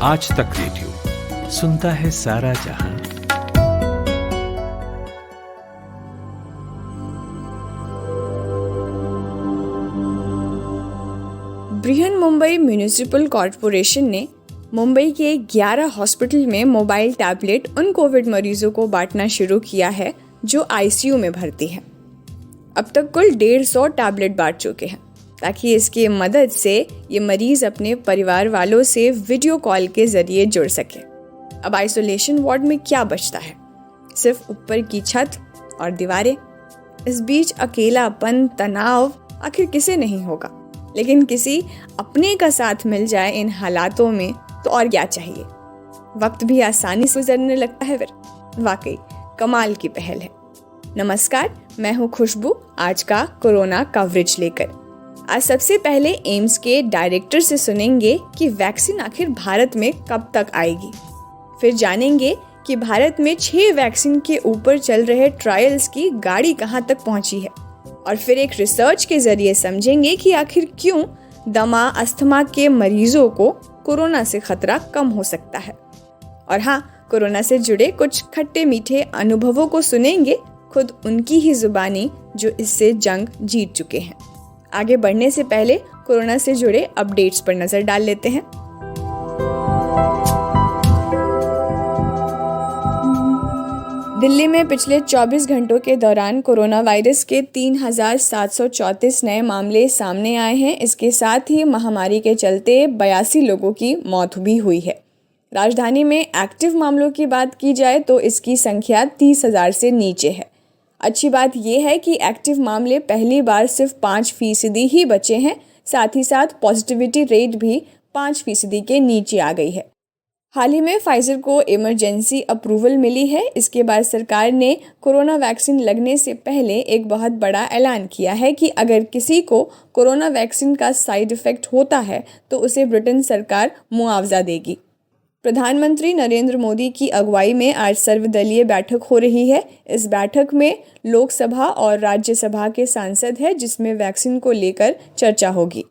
आज तक रेडियो सुनता है सारा जहां। बृहन मुंबई म्यूनिसिपल कॉर्पोरेशन ने मुंबई के 11 हॉस्पिटल में मोबाइल टैबलेट उन कोविड मरीजों को बांटना शुरू किया है जो आईसीयू में भर्ती हैं। अब तक कुल 150 टैबलेट बांट चुके हैं ताकि इसकी मदद से ये मरीज अपने परिवार वालों से वीडियो कॉल के जरिए जुड़ सके। अब आइसोलेशन वार्ड में क्या बचता है? सिर्फ ऊपर की छत और दीवारें। इस बीच अकेलापन, तनाव आखिर किसे नहीं होगा, लेकिन किसी अपने का साथ मिल जाए इन हालातों में तो और क्या चाहिए। वक्त भी आसानी से गुजरने लगता है। फिर वाकई कमाल की पहल है। नमस्कार, मैं हूँ खुशबू, आज का कोरोना कवरेज लेकर। आज सबसे पहले एम्स के डायरेक्टर से सुनेंगे कि वैक्सीन आखिर भारत में कब तक आएगी। फिर जानेंगे कि भारत में 6 वैक्सीन के ऊपर चल रहे ट्रायल्स की गाड़ी कहां तक पहुंची है। और फिर एक रिसर्च के जरिए समझेंगे कि आखिर क्यों दमा, अस्थमा के मरीजों को कोरोना से खतरा कम हो सकता है। और हाँ, कोरोना से जुड़े कुछ खट्टे मीठे अनुभवों को सुनेंगे, खुद उनकी ही जुबानी जो इससे जंग जीत चुके हैं। आगे बढ़ने से पहले कोरोना से जुड़े अपडेट्स पर नजर डाल लेते हैं। दिल्ली में पिछले 24 घंटों के दौरान कोरोना वायरस के 3,734 नए मामले सामने आए हैं। इसके साथ ही महामारी के चलते 82 लोगों की मौत भी हुई है। राजधानी में एक्टिव मामलों की बात की जाए तो इसकी संख्या 30,000 से नीचे है। अच्छी बात यह है कि एक्टिव मामले पहली बार सिर्फ 5% ही बचे हैं। साथ ही साथ पॉजिटिविटी रेट भी 5% के नीचे आ गई है। हाल ही में फाइजर को इमरजेंसी अप्रूवल मिली है। इसके बाद सरकार ने कोरोना वैक्सीन लगने से पहले एक बहुत बड़ा ऐलान किया है कि अगर किसी को कोरोना वैक्सीन का साइड इफेक्ट होता है तो उसे ब्रिटेन सरकार मुआवजा देगी। प्रधानमंत्री नरेंद्र मोदी की अगुवाई में आज सर्वदलीय बैठक हो रही है। इस बैठक में लोकसभा और राज्यसभा के सांसद हैं, जिसमें वैक्सीन को लेकर चर्चा होगी।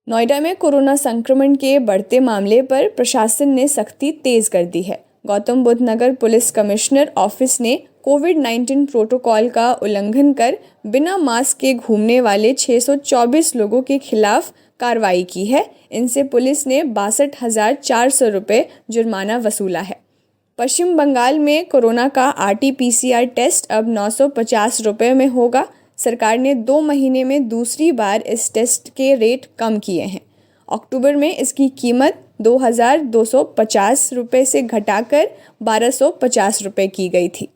नोएडा में कोरोना संक्रमण के बढ़ते मामले पर प्रशासन ने सख्ती तेज कर दी है। गौतम बुद्ध नगर पुलिस कमिश्नर ऑफिस ने कोविड-19 प्रोटोकॉल का उल्लंघन कर बिना मास्क के घूमने वाले 624 लोगों के खिलाफ कार्रवाई की है। इनसे पुलिस ने 62,400 रुपये जुर्माना वसूला है। पश्चिम बंगाल में कोरोना का RT-PCR टेस्ट अब 950 रुपये में होगा। सरकार ने 2 महीने में दूसरी बार इस टेस्ट के रेट कम किए हैं। अक्टूबर में इसकी कीमत 2,250 रुपये से घटाकर 1,250 रुपये की गई थी।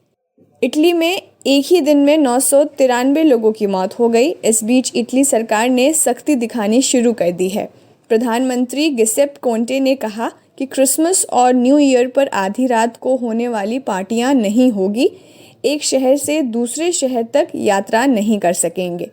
इटली में एक ही दिन में 993 लोगों की मौत हो गई। इस बीच इटली सरकार ने सख्ती दिखानी शुरू कर दी है। प्रधानमंत्री गिसेप कोंटे ने कहा कि क्रिसमस और न्यू ईयर पर आधी रात को होने वाली पार्टियां नहीं होगी। एक शहर से दूसरे शहर तक यात्रा नहीं कर सकेंगे।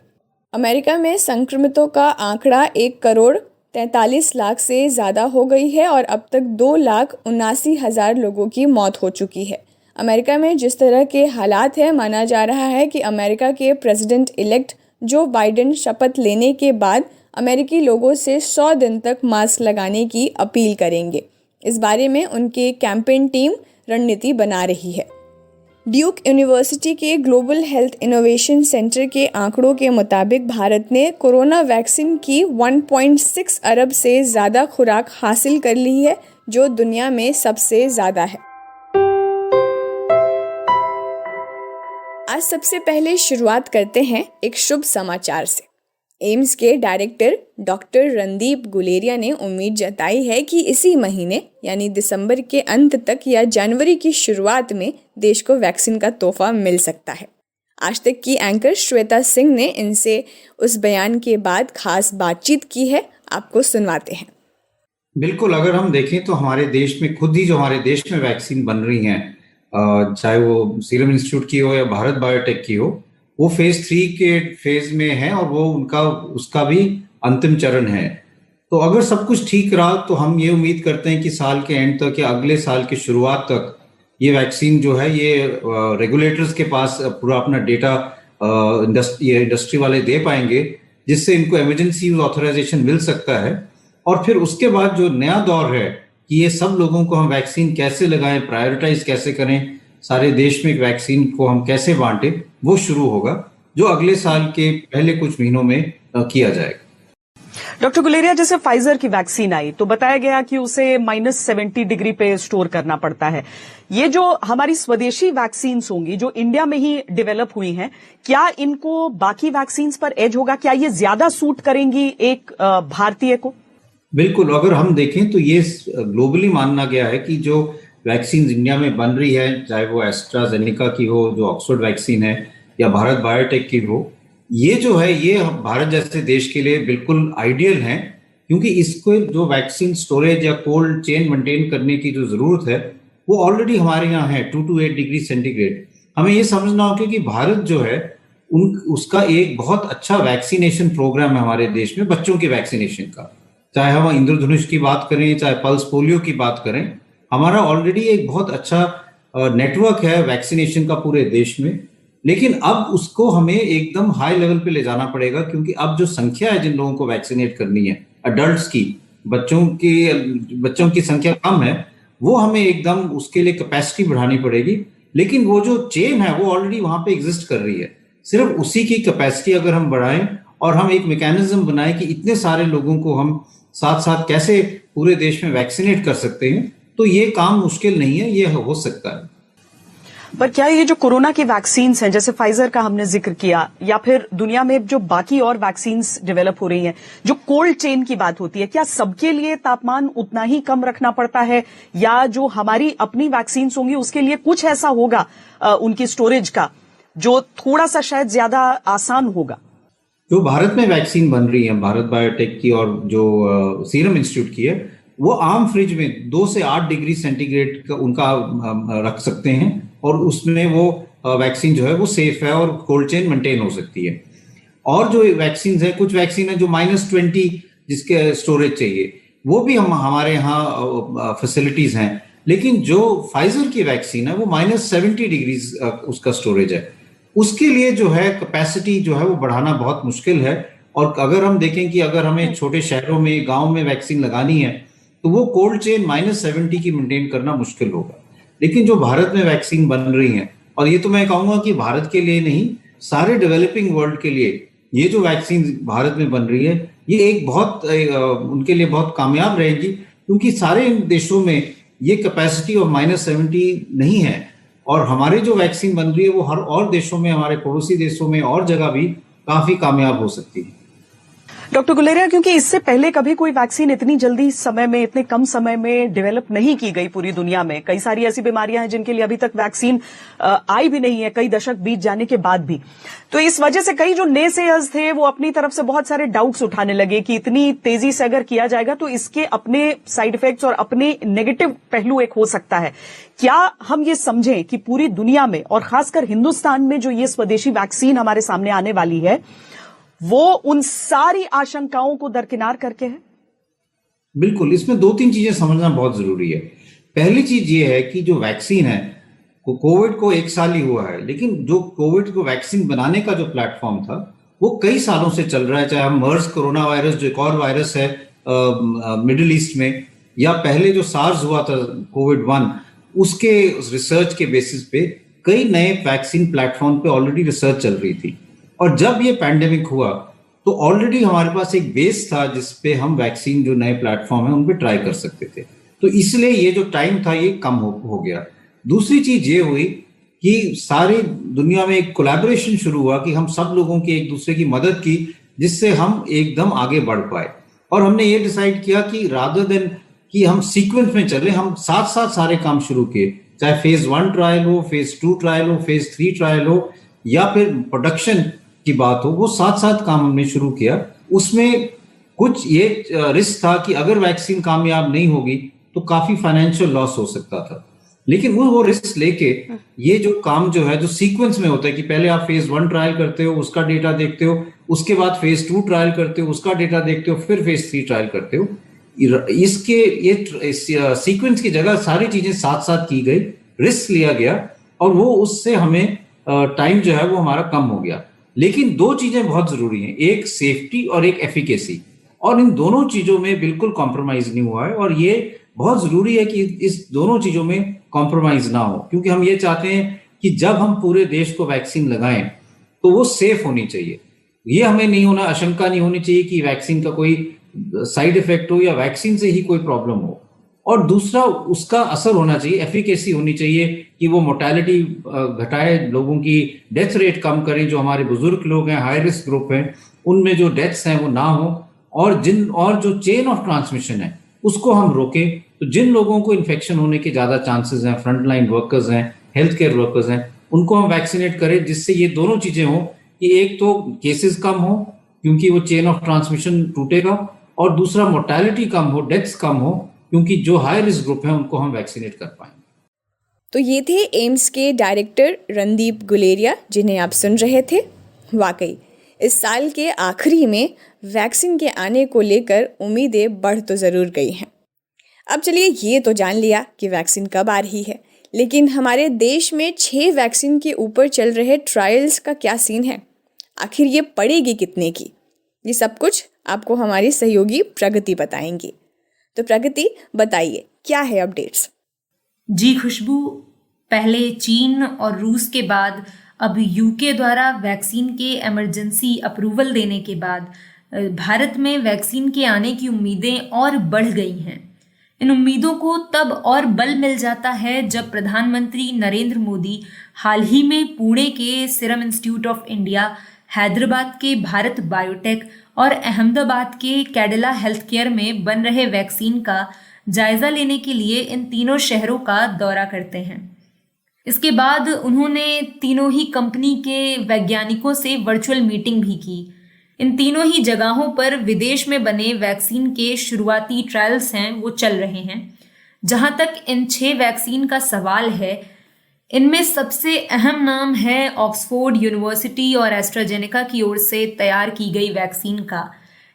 अमेरिका में संक्रमितों का आंकड़ा 1,43,00,000 से ज़्यादा हो गई है और अब तक 2,79,000 लोगों की मौत हो चुकी है। अमेरिका में जिस तरह के हालात हैं, माना जा रहा है कि अमेरिका के प्रेसिडेंट इलेक्ट जो बाइडेन शपथ लेने के बाद अमेरिकी लोगों से 100 दिन तक मास्क लगाने की अपील करेंगे। इस बारे में उनकी कैंपेन टीम रणनीति बना रही है। ड्यूक यूनिवर्सिटी के ग्लोबल हेल्थ इनोवेशन सेंटर के आंकड़ों के मुताबिक भारत ने कोरोना वैक्सीन की 1.6 अरब से ज़्यादा खुराक हासिल कर ली है, जो दुनिया में सबसे ज़्यादा है। आज सबसे पहले शुरुआत करते हैं एक शुभ समाचार से। एम्स के डायरेक्टर डॉक्टर रणदीप गुलेरिया ने उम्मीद जताई है कि इसी महीने यानी दिसंबर के अंत तक या जनवरी की शुरुआत में देश को वैक्सीन का तोहफा मिल सकता है। आज तक की एंकर श्वेता सिंह ने इनसे उस बयान के बाद खास बातचीत की है, आपको सुनवाते हैं। बिल्कुल, अगर हम देखें तो हमारे देश में खुद ही जो हमारे देश में वैक्सीन बन रही हैं, चाहे वो सीरम इंस्टीट्यूट की हो या भारत बायोटेक की हो, वो फेज 3 के फेज में है और वो उसका भी अंतिम चरण है। तो अगर सब कुछ ठीक रहा तो हम ये उम्मीद करते हैं कि साल के एंड तक या अगले साल की शुरुआत तक ये वैक्सीन जो है ये रेगुलेटर्स के पास पूरा अपना डेटा इंडस्ट्री वाले दे पाएंगे, जिससे इनको इमरजेंसी यूज ऑथराइजेशन मिल सकता है। और फिर उसके बाद जो नया दौर है कि ये सब लोगों को हम वैक्सीन कैसे लगाएं, प्रायोरिटाइज कैसे करें, सारे देश में एक वैक्सीन को हम कैसे बांटें, वो शुरू होगा, जो अगले साल के पहले कुछ महीनों में किया जाएगा। डॉक्टर गुलेरिया, जैसे फाइजर की वैक्सीन आई तो बताया गया कि उसे -70 डिग्री पे स्टोर करना पड़ता है। ये जो हमारी स्वदेशी वैक्सीन होंगी जो इंडिया में ही डेवलप हुई हैं, क्या इनको बाकी वैक्सीन पर एज होगा? क्या ये ज्यादा सूट करेंगी एक भारतीय को? बिल्कुल, अगर हम देखें तो ये ग्लोबली माना गया है कि जो वैक्सीन इंडिया में बन रही है, चाहे वो एस्ट्राजेनेका की हो, जो ऑक्सफोर्ड वैक्सीन है, या भारत बायोटेक की हो, ये जो है ये भारत जैसे देश के लिए बिल्कुल आइडियल है, क्योंकि इसको जो वैक्सीन स्टोरेज या कोल्ड चेन मेंटेन करने की जो जरूरत है वो ऑलरेडी हमारे यहाँ है 2 to 8 डिग्री सेंटीग्रेड। हमें ये समझना होगा कि भारत जो है उसका एक बहुत अच्छा वैक्सीनेशन प्रोग्राम है हमारे देश में, बच्चों के वैक्सीनेशन का। चाहे हम इंद्रधनुष की बात करें, चाहे पल्स पोलियो की बात करें, हमारा ऑलरेडी एक बहुत अच्छा नेटवर्क है वैक्सीनेशन का पूरे देश में। लेकिन अब उसको हमें एकदम हाई लेवल पे ले जाना पड़ेगा, क्योंकि अब जो संख्या है जिन लोगों को वैक्सीनेट करनी है, अडल्ट्स की, बच्चों की संख्या कम है, वो हमें एकदम उसके लिए कैपेसिटी बढ़ानी पड़ेगी। लेकिन वो जो चेन है वो ऑलरेडी वहां पे एग्जिस्ट कर रही है, सिर्फ उसी की कैपेसिटी अगर हम बढ़ाएं और हम एक मैकेनिज्म बनाएं कि इतने सारे लोगों को हम साथ साथ कैसे पूरे देश में वैक्सीनेट कर सकते हैं, तो ये काम मुश्किल नहीं है, ये हो सकता है। पर क्या ये जो कोरोना की वैक्सीन हैं, जैसे फाइजर का हमने जिक्र किया, या फिर दुनिया में जो बाकी और वैक्सीन डेवलप हो रही हैं, जो कोल्ड चेन की बात होती है, क्या सबके लिए तापमान उतना ही कम रखना पड़ता है, या जो हमारी अपनी वैक्सीन होंगी उसके लिए कुछ ऐसा होगा उनकी स्टोरेज का जो थोड़ा सा शायद ज्यादा आसान होगा? जो भारत में वैक्सीन बन रही है, भारत बायोटेक की और जो सीरम इंस्टीट्यूट की है, वो आम फ्रिज में 2 से 8 डिग्री सेंटीग्रेड का उनका रख सकते हैं, और उसमें वो वैक्सीन जो है वो सेफ है और कोल्ड चेन मेंटेन हो सकती है। और जो वैक्सीन है, कुछ वैक्सीन है जो -20 जिसके स्टोरेज चाहिए, वो भी हमारे यहाँ फैसिलिटीज हैं। लेकिन जो फाइजर की वैक्सीन है वो -70 डिग्री उसका स्टोरेज है, उसके लिए जो है कैपेसिटी जो है वो बढ़ाना बहुत मुश्किल है। और अगर हम देखें कि अगर हमें छोटे शहरों में, गाँव में वैक्सीन लगानी है, तो वो कोल्ड चेन -70 की मेंटेन करना मुश्किल होगा। लेकिन जो भारत में वैक्सीन बन रही है, और ये तो मैं कहूंगा कि भारत के लिए नहीं, सारे डेवलपिंग वर्ल्ड के लिए ये जो वैक्सीन भारत में बन रही है, ये एक बहुत उनके लिए बहुत कामयाब रहेगी, क्योंकि सारे देशों में ये कैपेसिटी ऑफ -70 नहीं है। और हमारे जो वैक्सीन बन रही है वो हर और देशों में, हमारे पड़ोसी देशों में और जगह भी काफी कामयाब हो सकती है। डॉक्टर गुलेरिया, क्योंकि इससे पहले कभी कोई वैक्सीन इतनी जल्दी समय में, इतने कम समय में डेवलप नहीं की गई पूरी दुनिया में। कई सारी ऐसी बीमारियां हैं जिनके लिए अभी तक वैक्सीन आई भी नहीं है, कई दशक बीत जाने के बाद भी। तो इस वजह से कई जो नेसेयर्स थे वो अपनी तरफ से बहुत सारे डाउट्स उठाने लगे कि इतनी तेजी से अगर किया जाएगा तो इसके अपने साइड इफेक्ट्स और अपने नेगेटिव पहलू एक हो सकता है। क्या हम ये समझें कि पूरी दुनिया में और खासकर हिंदुस्तान में जो ये स्वदेशी वैक्सीन हमारे सामने आने वाली है वो उन सारी आशंकाओं को दरकिनार करके है? बिल्कुल, इसमें 2-3 चीजें समझना बहुत जरूरी है। पहली चीज ये है कि जो वैक्सीन है, कोविड को 1 साल ही हुआ है, लेकिन जो कोविड को वैक्सीन बनाने का जो प्लेटफॉर्म था वो कई सालों से चल रहा है। चाहे हम मर्स कोरोना वायरस, जो एक और वायरस है मिडिल ईस्ट में, या पहले जो सार्स हुआ था कोविड-1, उसके रिसर्च के बेसिस पे कई नए वैक्सीन प्लेटफॉर्म पे ऑलरेडी रिसर्च चल रही थी। और जब ये पैंडेमिक हुआ तो ऑलरेडी हमारे पास एक बेस था जिसपे हम वैक्सीन, जो नए प्लेटफॉर्म है, उन पे ट्राई कर सकते थे। तो इसलिए ये जो टाइम था ये कम हो गया। दूसरी चीज ये हुई कि सारी दुनिया में एक कोलैबोरेशन शुरू हुआ कि हम सब लोगों की एक दूसरे की मदद की, जिससे हम एकदम आगे बढ़ पाए। और हमने ये डिसाइड किया कि रादर देन कि हम सीक्वेंस में चले, हम साथ साथ सारे काम शुरू किए, चाहे फेज 1 ट्रायल हो, फेज 2 ट्रायल हो, फेज 3 ट्रायल हो, या फिर प्रोडक्शन की बात हो, वो साथ साथ काम हमने शुरू किया। उसमें कुछ ये रिस्क था कि अगर वैक्सीन कामयाब नहीं होगी तो काफी फाइनेंशियल लॉस हो सकता था। लेकिन वो रिस्क लेके ये जो काम जो है, जो सीक्वेंस में होता है कि पहले आप फेज 1 ट्रायल करते हो, उसका डेटा देखते हो, उसके बाद फेज 2 ट्रायल करते हो, उसका डेटा देखते हो, फिर फेज 3 ट्रायल करते हो। इस सीक्वेंस की जगह सारी चीजें साथ साथ की गई, रिस्क लिया गया, और वो उससे हमें टाइम जो है वो हमारा कम हो गया। लेकिन 2 चीजें बहुत जरूरी हैं, एक सेफ्टी और एक एफिकेसी। और इन दोनों चीजों में बिल्कुल कॉम्प्रोमाइज नहीं हुआ है, और ये बहुत जरूरी है कि इस दोनों चीजों में कॉम्प्रोमाइज ना हो, क्योंकि हम ये चाहते हैं कि जब हम पूरे देश को वैक्सीन लगाएं तो वो सेफ होनी चाहिए। ये हमें नहीं होना, आशंका नहीं होनी चाहिए कि वैक्सीन का कोई साइड इफेक्ट हो या वैक्सीन से ही कोई प्रॉब्लम हो। और दूसरा, उसका असर होना चाहिए, एफिकेसी होनी चाहिए कि वो मोर्टेलिटी घटाए, लोगों की डेथ रेट कम करें। जो हमारे बुजुर्ग लोग हैं, हाई रिस्क ग्रुप हैं, उनमें जो डेथ्स हैं वो ना हो, और जो चेन ऑफ ट्रांसमिशन है उसको हम रोकें। तो जिन लोगों को इन्फेक्शन होने के ज्यादा चांसेस हैं, फ्रंटलाइन वर्कर्स हैं, हेल्थ केयर वर्कर्स हैं, उनको हम वैक्सीनेट करें, जिससे ये दोनों चीजें हों कि एक तो केसेस कम हो क्योंकि वो चेन ऑफ ट्रांसमिशन टूटेगा, और दूसरा मोर्टेलिटी कम हो, डेथ्स कम हो, क्योंकि जो हाई रिस्क ग्रुप है उनको हम वैक्सीनेट कर पाएंगे। तो ये थे एम्स के डायरेक्टर रणदीप गुलेरिया, जिन्हें आप सुन रहे थे। वाकई इस साल के आखिरी में वैक्सीन के आने को लेकर उम्मीदें बढ़ तो ज़रूर गई हैं। अब चलिए ये तो जान लिया कि वैक्सीन कब आ रही है, लेकिन हमारे देश में 6 वैक्सीन के ऊपर चल रहे ट्रायल्स का क्या सीन है? आखिर ये पड़ेगी कितने की? ये सब कुछ आपको हमारी सहयोगी प्रगति बताएंगी। तो प्रगति, बताइए क्या है अपडेट्स? जी खुशबू, पहले चीन और रूस के बाद अब यूके द्वारा वैक्सीन के इमरजेंसी अप्रूवल देने के बाद भारत में वैक्सीन के आने की उम्मीदें और बढ़ गई हैं। इन उम्मीदों को तब और बल मिल जाता है जब प्रधानमंत्री नरेंद्र मोदी हाल ही में पुणे के serum institute of India, Hyderabad के भारत बायोटेक और अहमदाबाद के कैडिला हेल्थ केयर में बन रहे वैक्सीन का जायजा लेने के लिए इन तीनों शहरों का दौरा करते हैं। इसके बाद उन्होंने तीनों ही कंपनी के वैज्ञानिकों से वर्चुअल मीटिंग भी की। इन तीनों ही जगहों पर विदेश में बने वैक्सीन के शुरुआती ट्रायल्स हैं वो चल रहे हैं। जहां तक इन 6 वैक्सीन का सवाल है, इनमें सबसे अहम नाम है ऑक्सफोर्ड यूनिवर्सिटी और एस्ट्राजेनेका की ओर से तैयार की गई वैक्सीन का।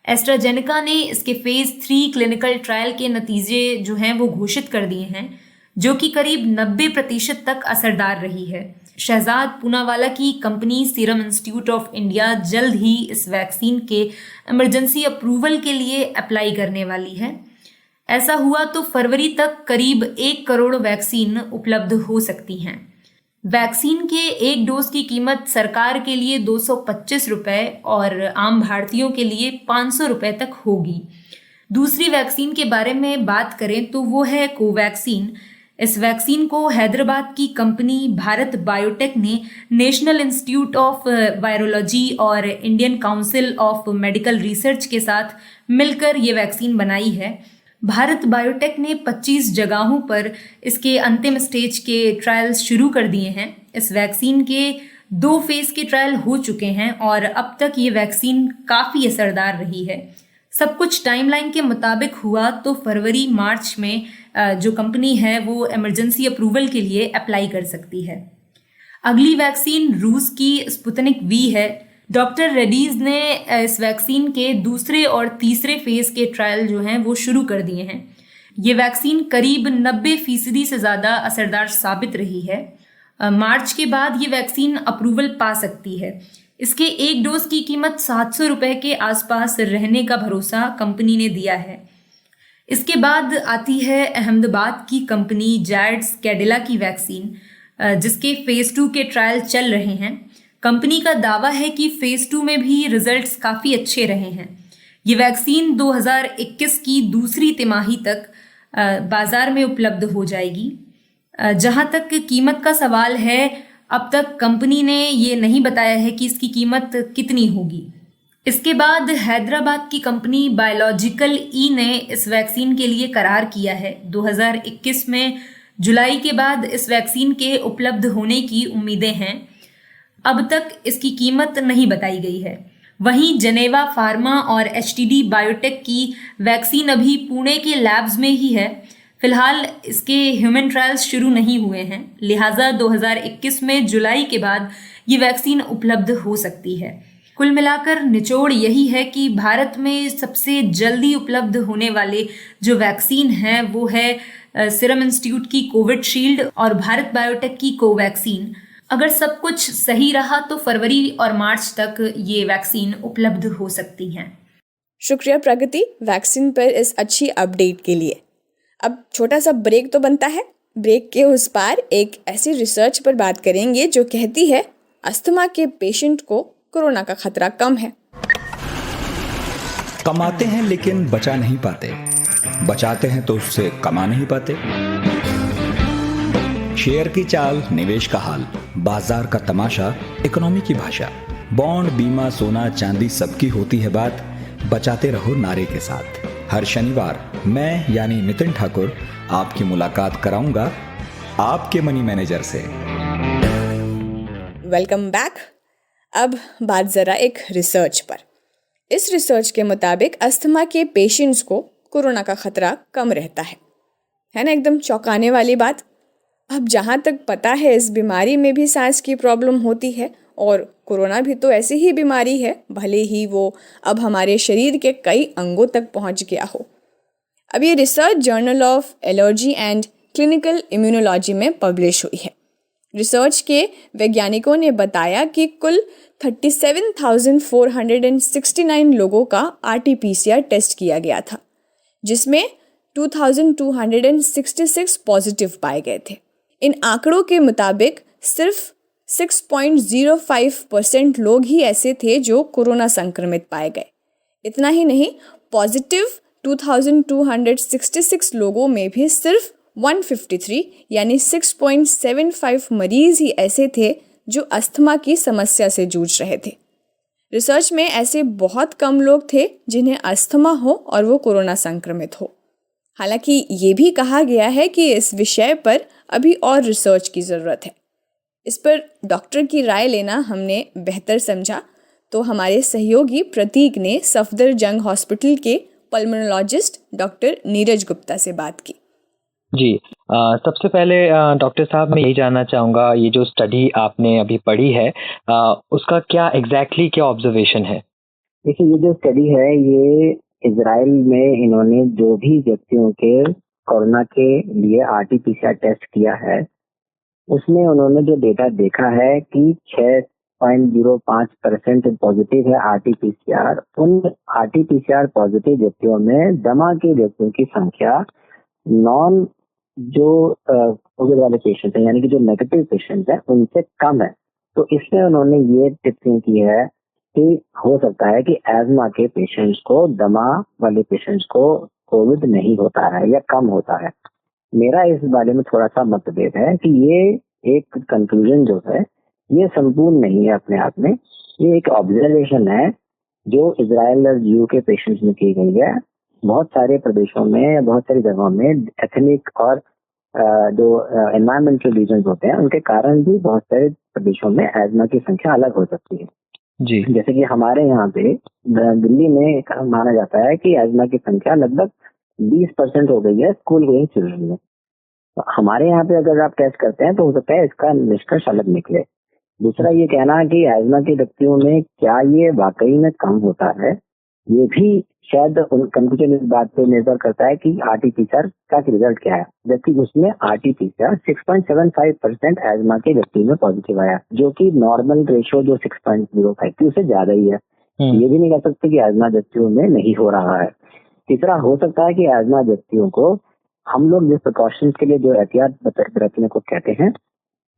एस्ट्राजेनेका ने इसके फेज 3 क्लिनिकल ट्रायल के नतीजे जो हैं वो घोषित कर दिए हैं, जो कि करीब 90% तक असरदार रही है। शहजाद पूनावाला की company serum institute of India जल्द ही इस वैक्सीन के इमरजेंसी अप्रूवल के लिए अप्लाई करने वाली है। ऐसा हुआ तो फरवरी तक करीब 1 करोड़ वैक्सीन उपलब्ध हो सकती हैं। वैक्सीन के एक डोज की कीमत सरकार के लिए 225 रुपये और आम भारतीयों के लिए 500 रुपये तक होगी। दूसरी वैक्सीन के बारे में बात करें तो वो है कोवैक्सीन। इस वैक्सीन को हैदराबाद की कंपनी भारत बायोटेक ने नेशनल इंस्टीट्यूट ऑफ वायरोलॉजी और Indian council of medical research के साथ मिलकर ये वैक्सीन बनाई है। भारत बायोटेक ने 25 जगहों पर इसके अंतिम स्टेज के ट्रायल्स शुरू कर दिए हैं। इस वैक्सीन के 2 फेज के ट्रायल हो चुके हैं और अब तक ये वैक्सीन काफ़ी असरदार रही है। सब कुछ टाइमलाइन के मुताबिक हुआ तो फरवरी मार्च में जो कंपनी है वो इमरजेंसी अप्रूवल के लिए अप्लाई कर सकती है। अगली वैक्सीन रूस की स्पुतनिक वी है। डॉक्टर रेड्डीज ने इस वैक्सीन के दूसरे और तीसरे फेज के ट्रायल जो हैं वो शुरू कर दिए हैं। ये वैक्सीन करीब 90% से ज़्यादा असरदार साबित रही है। मार्च के बाद ये वैक्सीन अप्रूवल पा सकती है। इसके एक डोज की कीमत 700 रुपये के आसपास रहने का भरोसा कंपनी ने दिया है। इसके बाद आती है अहमदाबाद की कंपनी जायड्स कैडिला की वैक्सीन, जिसके फेज 2 के ट्रायल चल रहे हैं। कंपनी का दावा है कि फेज 2 में भी रिजल्ट्स काफ़ी अच्छे रहे हैं। ये वैक्सीन 2021 की दूसरी तिमाही तक बाजार में उपलब्ध हो जाएगी। जहां तक कीमत का सवाल है, अब तक कंपनी ने ये नहीं बताया है कि इसकी कीमत कितनी होगी। इसके बाद हैदराबाद की कंपनी बायोलॉजिकल ई ने इस वैक्सीन के लिए करार किया है। 2021 में जुलाई के बाद इस वैक्सीन के उपलब्ध होने की उम्मीदें हैं। अब तक इसकी कीमत नहीं बताई गई है। वहीं जेनेवा फार्मा और एचटीडी बायोटेक की वैक्सीन अभी पुणे के लैब्स में ही है। फिलहाल इसके ह्यूमन ट्रायल्स शुरू नहीं हुए हैं, लिहाजा 2021 में जुलाई के बाद ये वैक्सीन उपलब्ध हो सकती है। कुल मिलाकर निचोड़ यही है कि भारत में सबसे जल्दी उपलब्ध होने वाले जो वैक्सीन हैं वो है सीरम इंस्टीट्यूट की कोविशील्ड और भारत बायोटेक की कोवैक्सीन। अगर सब कुछ सही रहा तो फरवरी और मार्च तक ये वैक्सीन उपलब्ध हो सकती हैं। शुक्रिया प्रगति वैक्सीन पर इस अच्छी अपडेट के लिए। अब छोटा सा ब्रेक तो बनता है। ब्रेक के उस पार एक ऐसी रिसर्च पर बात करेंगे जो कहती है अस्थमा के पेशेंट को कोरोना का खतरा कम है। कमाते हैं लेकिन बचा नहीं पाते, बचाते हैं तो उससे कमा नहीं पाते। शेयर की चाल, निवेश का हाल, बाजार का तमाशा, इकोनॉमी की भाषा, बॉन्ड, बीमा, सोना, चांदी सबकी होती है बात। बचाते रहो नारे के साथ। हर शनिवार मैं यानी नितिन ठाकुर आपकी मुलाकात कराऊंगा आपके मनी मैनेजर से। Welcome back. अब बात जरा एक रिसर्च पर। इस रिसर्च के मुताबिक अस्थमा के पेशेंट्स को कोरोना का खतरा कम रहता है ना? एकदम चौंकाने वाली बात। अब जहाँ तक पता है इस बीमारी में भी सांस की प्रॉब्लम होती है और कोरोना भी तो ऐसी ही बीमारी है, भले ही वो अब हमारे शरीर के कई अंगों तक पहुँच गया हो। अब ये research journal of allergy and clinical immunology में पब्लिश हुई है। रिसर्च के वैज्ञानिकों ने बताया कि कुल 37,469 लोगों का RT-PCR टेस्ट किया गया था, जिसमें 2,266 पॉजिटिव पाए गए थे। इन आंकड़ों के मुताबिक सिर्फ 6.05% लोग ही ऐसे थे जो कोरोना संक्रमित पाए गए। इतना ही नहीं, पॉजिटिव 2,266 लोगों में भी सिर्फ 153 यानी 6.75 मरीज ही ऐसे थे जो अस्थमा की समस्या से जूझ रहे थे। रिसर्च में ऐसे बहुत कम लोग थे जिन्हें अस्थमा हो और वो कोरोना संक्रमित हो। हालांकि ये भी कहा गया है कि इस विषय पर अभी और रिसर्च की ज़रूरत है। इस पर डॉक्टर की राय लेना हमने बेहतर समझा, तो हमारे सहयोगी प्रतीक ने सफदरजंग हॉस्पिटल के पल्मोनोलॉजिस्ट डॉक्टर नीरज गुप्ता से बात की। जी, सबसे पहले डॉक्टर साहब मैं यही जानना चाहूँगा, ये जो स्टडी आपने अभी पढ़ी है उसका क्या एग्जैक्टली क्या ऑब्जर्वेशन है? देखिए, ये जो स्टडी है ये इजराइल में इन्होंने जो भी व्यक्तियों के कोरोना के लिए RT-PCR टेस्ट किया है उसमें उन्होंने जो डेटा देखा है कि 6.05% पॉजिटिव है RT-PCR। उन RT-PCR पॉजिटिव व्यक्तियों में दमा के व्यक्तियों की संख्या नॉन जो कोविड वाले पेशेंट हैं यानी कि जो नेगेटिव पेशेंट हैं उनसे कम है। तो इसमें उन्होंने ये टिप्पणी की है कि हो सकता है कि एजमा के पेशेंट्स को, दमा वाले पेशेंट्स को कोविड नहीं होता है या कम होता है। मेरा इस बारे में थोड़ा सा मतभेद है कि ये एक कंक्लूजन जो है ये संपूर्ण नहीं है अपने आप में। ये एक ऑब्जर्वेशन है जो इजराइल और यूके पेशेंट्स में की गई है। बहुत सारे प्रदेशों में, बहुत सारी जगहों में एथनिक और जो एनवायरमेंटल रीजन होते हैं उनके कारण भी बहुत सारे प्रदेशों में एजमा की संख्या अलग हो सकती है। जी, जैसे कि हमारे यहाँ पे दिल्ली में माना जाता है कि एजमा की संख्या लगभग 20% हो गई है स्कूल गोइंग चिल्ड्रन में। तो हमारे यहाँ पे अगर आप टेस्ट करते हैं तो हो सकता है इसका निष्कर्ष अलग निकले। दूसरा ये कहना कि एजमा के व्यक्तियों में क्या ये वाकई में कम होता है, ये भी शायद कंक्लूजन इस बात पे निर्भर करता है कि RT-PCR का रिजल्ट क्या है। जबकि उसमें RT-PCR 6.75% एजमा के व्यक्ति में पॉजिटिव आया, जो कि नॉर्मल रेशियो जो 6.05 थी उससे ज्यादा ही है। ये भी नहीं कह सकते कि एजमा व्यक्तियों में नहीं हो रहा है। तीसरा, हो सकता है कि एजमा व्यक्तियों को हम लोग जिस प्रिकॉशंस के लिए जो एहतियात बरतने को कहते हैं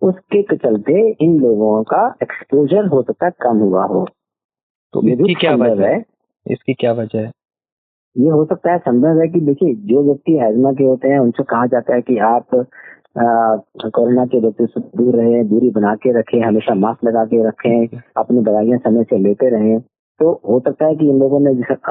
उसके चलते इन लोगों का एक्सपोजर हो सकता है कम हुआ हो। तो इसकी क्या वजह है? इसकी क्या वजह है? ये हो सकता है, संभव है कि देखिए जो व्यक्ति एजमा के होते हैं उनसे कहा जाता है कि आप कोरोना के व्यक्ति से दूर रहें, दूरी बना के रखें, हमेशा मास्क लगा के रखें, अपनी दवाइयां समय से लेते रहें। तो हो सकता है कि इन लोगों ने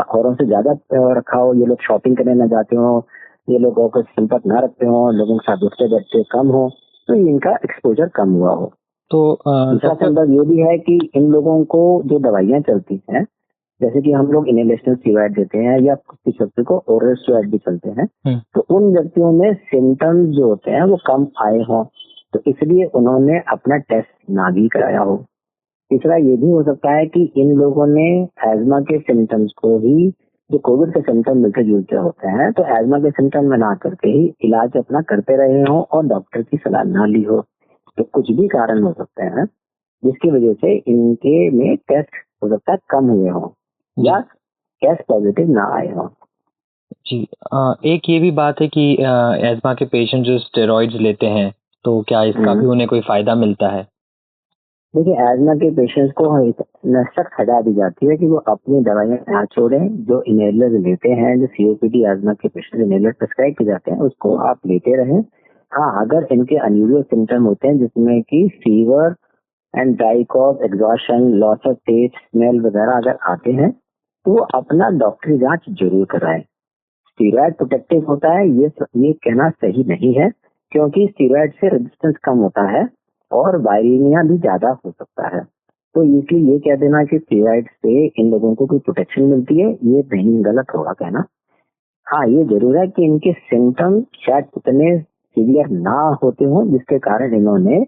औरों से ज्यादा रखा हो, ये लोग शॉपिंग करने न जाते हो, ये लोगों को संपर्क ना रखते हो, लोगों के साथ उठते बैठते कम हो, तो इनका एक्सपोजर कम हुआ हो। तो दूसरा संभव ये भी है कि इन लोगों को जो दवाइयां चलती हैं, जैसे कि हम लोग इनहेलेशनल स्टेरॉइड देते हैं या कुछ व्यक्ति को ओरल स्टेरॉइड भी चलते हैं, तो उन व्यक्तियों में सिम्टम्स जो होते हैं वो कम आए हों, तो इसलिए उन्होंने अपना टेस्ट ना भी कराया हो। तीसरा ये भी हो सकता है कि इन लोगों ने एजमा के सिम्टम्स को ही, जो कोविड के सिम्टम मिलते जुलते होते हैं, तो एजमा के सिम्टम में ना करके ही इलाज अपना करते रहे हो और डॉक्टर की सलाह ना ली हो। तो कुछ भी कारण हो सकते हैं जिसकी वजह से इनके में टेस्ट हो सकता है कम हुए हों, या टेस्ट पॉजिटिव ना आए हों। जी। एक ये भी बात है कि एस्मा के पेशेंट जो स्टेरॉइड्स लेते हैं, तो क्या इसका भी उन्हें कोई फायदा मिलता है? देखिए, एजमा के पेशेंट्स को सख्त सजा दी जाती है कि वो अपनी दवाइयां ना छोड़ें। जो इनहेलर लेते हैं, जो सीओपीडी एजमा के पेशेंट इनहेलर प्रिस्क्राइब किए जाते हैं, उसको आप लेते रहें। हाँ, अगर इनके अनयूजुअल सिम्टम होते हैं जिसमें कि fever and dry cough, exhaustion, loss of taste, smell वगैरह अगर आते हैं तो अपना डॉक्टरी जांच जरूर कराएं। स्टीरॉयड प्रोटेक्टिव होता है, ये कहना सही नहीं है, क्योंकि स्टीरॉयड से रेजिस्टेंस कम होता है और वायरिनिया भी ज्यादा हो सकता है। तो इसलिए ये कह देना कि स्टीरॉयड से इन लोगों को कोई प्रोटेक्शन मिलती है, ये नहीं, गलत होगा कहना। हाँ, ये जरूर है कि इनके सिम्टम शायद उतने सीवियर ना होते हों जिसके कारण इन्होंने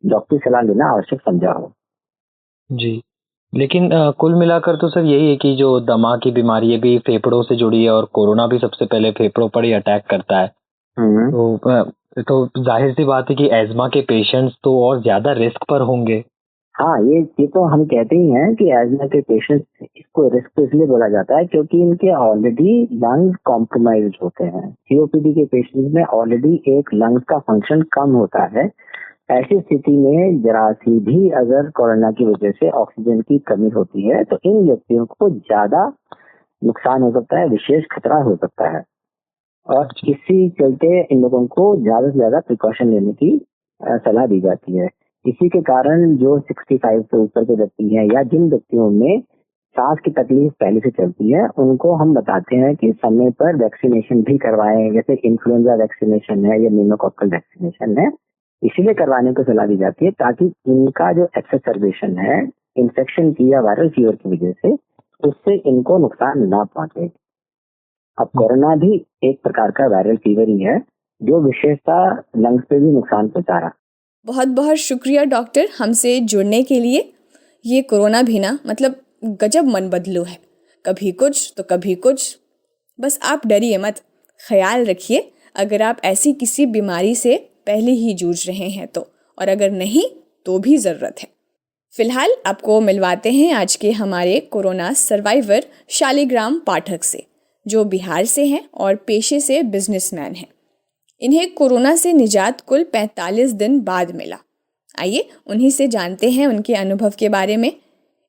डॉक्टरी सलाह लेना आवश्यक समझा हो। जी। लेकिन कुल मिलाकर तो सर यही है कि जो दमा की बीमारी है भी फेफड़ों से जुड़ी है और कोरोना भी सबसे पहले फेफड़ों पर ही अटैक करता है। तो जाहिर सी बात है कि एस्मा के पेशेंट्स तो और ज्यादा रिस्क पर होंगे। हाँ, ये तो हम कहते ही हैं कि एस्मा के पेशेंट्स, इसको रिस्क इसलिए बोला जाता है क्योंकि इनके ऑलरेडी लंग्स कॉम्प्रोमाइज होते हैं। सीओपीडी के पेशेंट्स में ऑलरेडी एक लंग्स का फंक्शन कम होता है। ऐसी स्थिति में जरा सी भी अगर कोरोना की वजह से ऑक्सीजन की कमी होती है तो इन व्यक्तियों को ज्यादा नुकसान हो सकता है, विशेष खतरा हो सकता है। और इसी चलते इन लोगों को ज्यादा से ज्यादा प्रिकॉशन लेने की सलाह दी जाती है। इसी के कारण जो 65 से ऊपर के व्यक्ति हैं या जिन व्यक्तियों में सांस की तकलीफ पहले से चलती है, उनको हम बताते हैं कि समय पर वैक्सीनेशन भी करवाएं। जैसे इन्फ्लुएंजा वैक्सीनेशन है या निमोकॉकल वैक्सीनेशन है, इसीलिए करवाने को सलाह दी जाती है ताकि इनका जो एक्सेसरबेशन है इन्फेक्शन की या वायरल फीवर की वजह से, उससे इनको नुकसान ना पहुंचे। अब कोरोना भी एक प्रकार का वायरल फीवर ही है जो विशेषता लंग्स पे भी नुकसान पहुंचा रहा। बहुत बहुत शुक्रिया डॉक्टर हमसे जुड़ने के लिए। ये कोरोना भी ना मतलब गजब मन बदलू है, कभी कुछ तो कभी कुछ। बस आप डरिए मत, ख्याल रखिए अगर आप ऐसी किसी बीमारी से पहले ही जूझ रहे हैं तो, और अगर नहीं तो भी ज़रूरत है। फिलहाल आपको मिलवाते हैं आज के हमारे कोरोना सर्वाइवर शालिग्राम पाठक से, जो बिहार से हैं और पेशे से बिजनेसमैन हैं। इन्हें कोरोना से निजात कुल 45 दिन बाद मिला। आइए उन्हीं से जानते हैं उनके अनुभव के बारे में।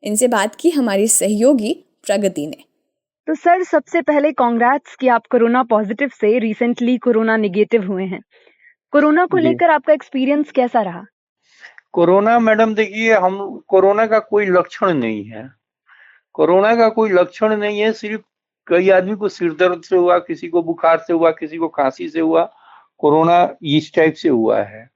इनसे बात की हमारी सहयोगी प्रगति ने। तो सर, सबसे पहले कांग्रेट्स कि आप कोरोना पॉजिटिव से रिसेंटली कोरोना नेगेटिव हुए हैं। कोरोना को लेकर आपका एक्सपीरियंस कैसा रहा? कोरोना मैडम देखिए, हम कोरोना का कोई लक्षण नहीं है। कोरोना का कोई लक्षण नहीं है, सिर्फ कई आदमी को सिर दर्द से हुआ, किसी को बुखार से हुआ, किसी को खांसी से हुआ। कोरोना इस टाइप से हुआ है।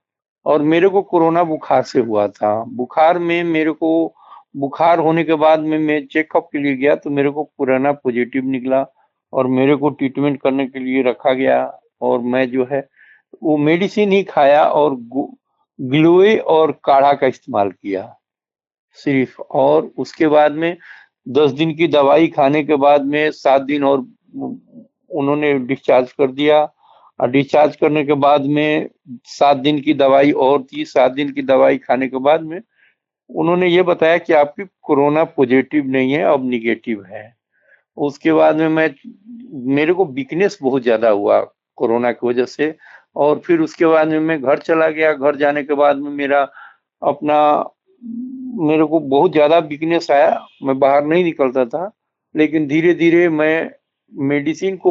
और मेरे को कोरोना बुखार से हुआ था। बुखार में मेरे को बुखार होने के बाद में मैं चेकअप के लिए गया तो मेरे को कोरोना पॉजिटिव निकला और मेरे को ट्रीटमेंट करने के लिए रखा गया। और मैं जो है वो मेडिसिन ही खाया और ग्लूए और काढ़ा का इस्तेमाल किया सिर्फ। और उसके बाद में 10 दिन की दवाई खाने के बाद में 7 दिन और उन्होंने डिस्चार्ज कर दिया। और डिस्चार्ज करने के बाद में 7 दिन की दवाई और थी। 7 दिन की दवाई खाने के बाद में उन्होंने ये बताया कि आपकी कोरोना पॉजिटिव नहीं है, अब निगेटिव है। उसके बाद में मेरे को वीकनेस बहुत ज्यादा हुआ कोरोना की वजह से। और फिर उसके बाद में मैं घर चला गया। घर जाने के बाद में मेरे को बहुत ज्यादा वीकनेस आया। मैं बाहर नहीं निकलता था, लेकिन धीरे धीरे मैं मेडिसिन को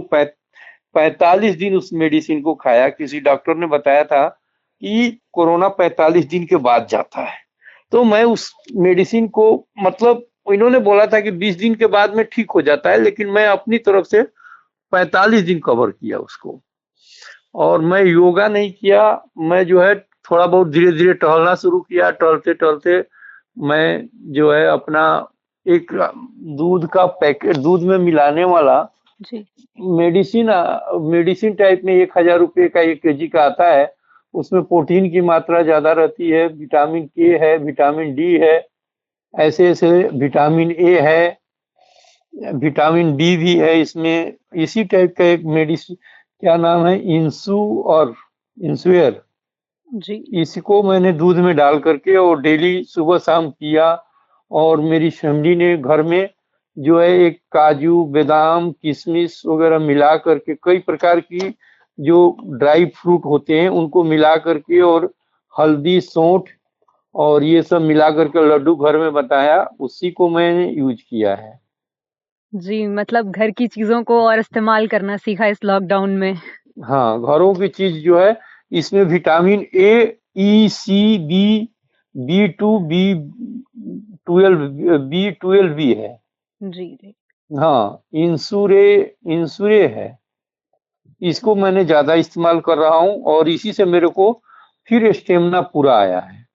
45 दिन उस मेडिसिन को खाया। किसी डॉक्टर ने बताया था कि कोरोना 45 दिन के बाद जाता है, तो मैं उस मेडिसिन को मतलब इन्होंने बोला था कि 20 दिन के बाद में ठीक हो जाता है, लेकिन मैं अपनी तरफ से 45 दिन कवर किया उसको। और मैं योगा नहीं किया, मैं जो है थोड़ा बहुत धीरे धीरे टहलना शुरू किया। टहलते टहलते मैं जो है अपना एक दूध का पैकेट, दूध में मिलाने वाला जी मेडिसिन टाइप में 1000 रुपये का 1 kg का आता है। उसमें प्रोटीन की मात्रा ज्यादा रहती है, विटामिन के है, विटामिन डी है, ऐसे ऐसे विटामिन ए है, विटामिन बी भी है इसमें। इसी टाइप का एक मेडिसिन, क्या नाम है, इंसुएर जी। इसको मैंने दूध में डाल करके और डेली सुबह शाम किया। और मेरी फैमिली ने घर में जो है एक काजू, बादाम, किशमिश वगैरह मिला करके कई प्रकार की जो ड्राई फ्रूट होते हैं उनको मिला करके और हल्दी, सौंठ और ये सब मिला करके लड्डू घर में बताया, उसी को मैंने यूज किया है। जी, मतलब घर की चीजों को और इस्तेमाल करना सीखा इस लॉकडाउन में। हाँ, घरों की चीज जो है इसमें vitamin A, E, C, B, B2, B12 भी है। जी जी। हाँ, इंसुरे है, इसको मैंने ज्यादा इस्तेमाल कर रहा हूँ और इसी से मेरे को फिर स्टेमिना पूरा आया है।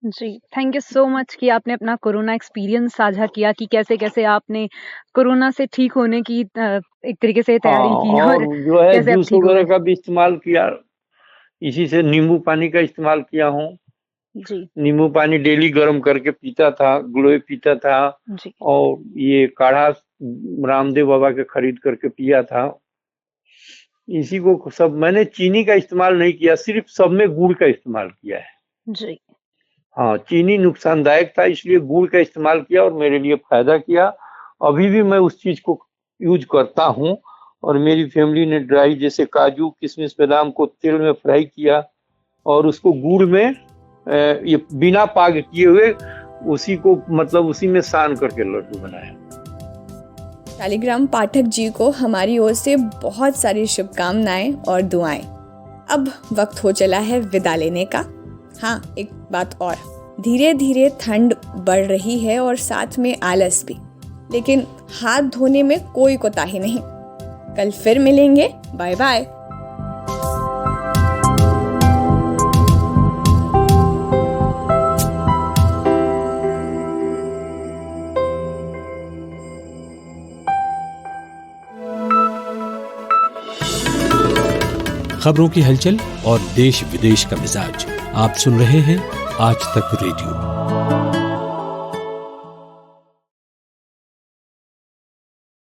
जी, थैंक यू सो मच कि आपने अपना कोरोना एक्सपीरियंस साझा किया कि कैसे-कैसे आपने कोरोना से ठीक होने की एक तरीके से तैयारी की और और जो है कैसे आप जूस ठीक वगैरह हुए। का भी इस्तेमाल किया, इसी से नींबू पानी का इस्तेमाल किया हूँ। जी, नींबू पानी डेली गर्म करके पीता था, ग्लोए पीता था जी। और ये काढ़ा रामदेव बाबा के खरीद करके पिया था। इसी को सब मैंने चीनी का इस्तेमाल नहीं किया, सिर्फ सब में गुड़ का इस्तेमाल किया है। जी, हाँ, चीनी नुकसानदायक था इसलिए गुड़ का इस्तेमाल किया और मेरे लिए फायदा किया। अभी भी मैं उस चीज को यूज करता हूँ और मेरी फैमिली ने ड्राई जैसे काजू, किशमिश, बादाम को तेल में फ्राई किया और उसको गुड़ में ये बिना पाग किए हुए उसी को मतलब उसी में सान करके लड्डू बनाया। शालिग्राम पाठक जी को हमारी ओर से बहुत सारी शुभकामनाएं और दुआएं। अब वक्त हो चला है विदा लेने का। हाँ, एक बात और, धीरे धीरे ठंड बढ़ रही है और साथ में आलस भी, लेकिन हाथ धोने में कोई कोताही नहीं। कल फिर मिलेंगे, बाय बाय। खबरों की हलचल और देश विदेश का मिजाज आप सुन रहे हैं आज तक रेडियो।